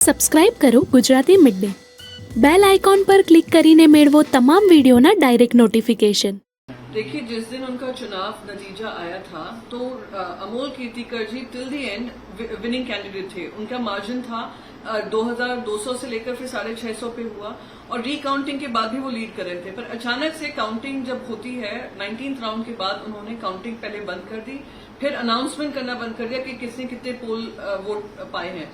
Subscribe કરો Gujarati mid day bell icon પર click કરીને મેળવો તમામ વિડીયોના ડાયરેક્ટ નોટિફिकेशन। देखिए, जिस दिन उनका चुनाव नतीजा आया था तो Amol Kirtikar ji till the end winning candidate थे। उनका मार्जिन था 2200 से लेकर फिर 650 पे हुआ और रीकाउंटिंग के बाद भी वो लीड कर रहे थे। पर अचानक से काउंटिंग जब होती है 19th राउंड के बाद उन्होंने काउंटिंग पहले बंद कर दी, फिर अनाउंसमेंट करना बंद कर दिया कि किसने कितने पोल वोट पाए हैं।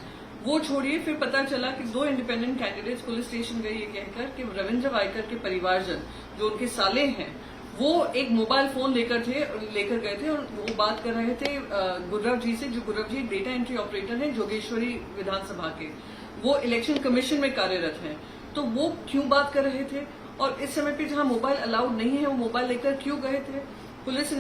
वो छोड़िए, फिर पता चला कि 2 इंडिपेंडेंट कैंडिडेट्स पुलिस स्टेशन गए ये कहकर कि रविंद्र वायकर के परिवारजन जो उनके साले हैं वो एक मोबाइल फोन लेकर गए थे और वो बात कर रहे थे गुर्रव जी से। जो गुर्रव जी डेटा एंट्री ऑपरेटर हैं जोगेश्वरी विधानसभा के, वो इलेक्शन कमीशन में कार्यरत हैं। तो वो क्यों बात कर रहे थे और इस समय पे जहां मोबाइल अलाउड नहीं है वो मोबाइल लेकर क्यों गए थे? पुलिस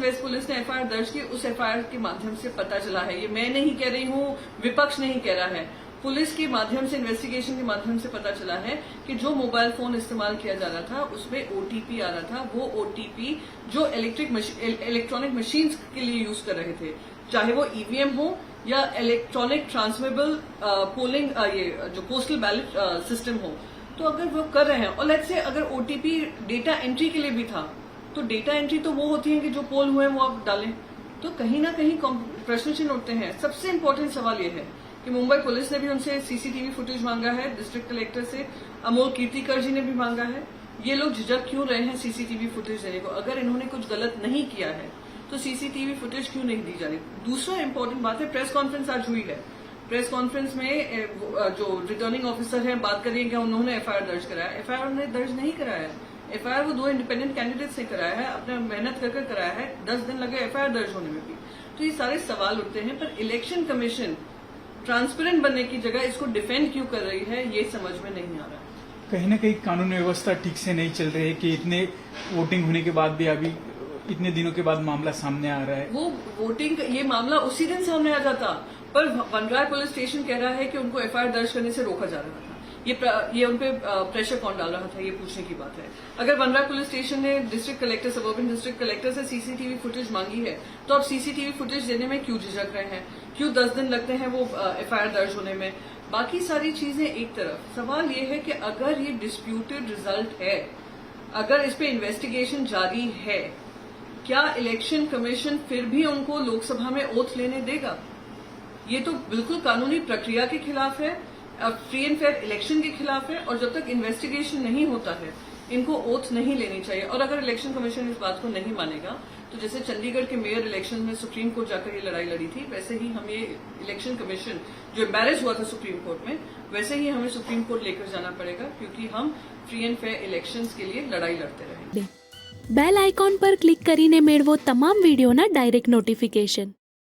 ने एफआईआर दर्ज की। उस एफआईआर के माध्यम से पता चला है, ये मैं नहीं कह रही हूँ, विपक्ष नहीं कह रहा है, पुलिस के माध्यम से इन्वेस्टिगेशन के माध्यम से पता चला है कि जो मोबाइल फोन इस्तेमाल किया जा रहा था उसमें ओटीपी आ रहा था। वो ओटीपी जो इलेक्ट्रॉनिक मशीन्स के लिए यूज कर रहे थे, चाहे वो ईवीएम हो या इलेक्ट्रॉनिक ट्रांसमिबल पोलिंग ये जो पोस्टल बैलेट सिस्टम हो, तो अगर वो कर रहे हैं और लेट्स से अगर ओटीपी डेटा एंट्री के लिए भी था तो डेटा एंट्री तो वो होती है कि जो पोल हुए हैं वो आप डालें, तो कहीं ना कहीं प्रश्न चिन्ह उठते हैं। सबसे इम्पोर्टेंट सवाल ये है कि मुंबई पुलिस ने भी उनसे सीसीटीवी फुटेज मांगा है, डिस्ट्रिक्ट कलेक्टर से अमोल कीर्तिकर जी ने भी मांगा है। ये लोग झिझक क्यों रहे हैं सीसीटीवी फुटेज देने को? अगर इन्होंने कुछ गलत नहीं किया है तो सीसीटीवी फुटेज क्यों नहीं दी जा रही? दूसरा इम्पोर्टेंट बात है, प्रेस कॉन्फ्रेंस आज हुई है। प्रेस कॉन्फ्रेंस में जो रिटर्निंग ऑफिसर है बात कर रही है कि उन्होंने एफआईआर दर्ज कराया। एफआईआर उन्होंने दर्ज नहीं कराया है। एफआईआर वो 2 इंडिपेंडेंट कैंडिडेट्स ने कराया है, अपना मेहनत कर कराया है। 10 दिन लगे एफआईआर दर्ज होने में भी। तो ये सारे सवाल उठते हैं, पर इलेक्शन कमीशन ट्रांसपेरेंट बनने की जगह इसको डिफेंड क्यों कर रही है ये समझ में नहीं आ रहा। कहीं ना कहीं कानून व्यवस्था ठीक से नहीं चल रही है कि इतने वोटिंग होने के बाद भी अभी इतने दिनों के बाद मामला सामने आ रहा है। वो वोटिंग ये मामला उसी दिन सामने आ जाता, पर वनराय पुलिस स्टेशन कह रहा है कि उनको एफआईआर दर्ज करने से रोका जा रहा था। ये उनपे प्रेशर कौन डाल रहा था, ये पूछने की बात है। अगर वनराय पुलिस स्टेशन ने district collector, suburban district collector से सीसीटीवी फुटेज मांगी है तो अब सीसीटीवी फुटेज देने में क्यों झिझक रहे हैं? क्यों 10 दिन लगते हैं वो एफआईआर दर्ज होने में? बाकी सारी चीजें एक तरफ, सवाल ये है कि अगर ये डिस्प्यूटेड रिजल्ट है, अगर इस पे इन्वेस्टिगेशन जारी है, क्या इलेक्शन कमीशन फिर भी उनको लोकसभा में ओथ लेने देगा? ये तो बिल्कुल कानूनी प्रक्रिया के खिलाफ है, फ्री एंड फेयर इलेक्शन के खिलाफ है। और जब तक इन्वेस्टिगेशन नहीं होता है इनको ओथ नहीं लेनी चाहिए। और अगर इलेक्शन कमीशन इस बात को नहीं मानेगा तो जैसे चंडीगढ़ के मेयर इलेक्शन में सुप्रीम कोर्ट जाकर ये लड़ाई लड़ी थी, वैसे ही हम ये इलेक्शन कमीशन जो एम्बैरेस हुआ था सुप्रीम कोर्ट में, वैसे ही हमें सुप्रीम कोर्ट लेकर जाना पड़ेगा, क्योंकि हम फ्री एंड फेयर इलेक्शंस के लिए लड़ाई लड़ते रहे। બેલ આઇકોન પર ક્લિક કરીને મેળવો તમામ વિડીયોના ડાયરેક્ટ નોટિફિકેશન।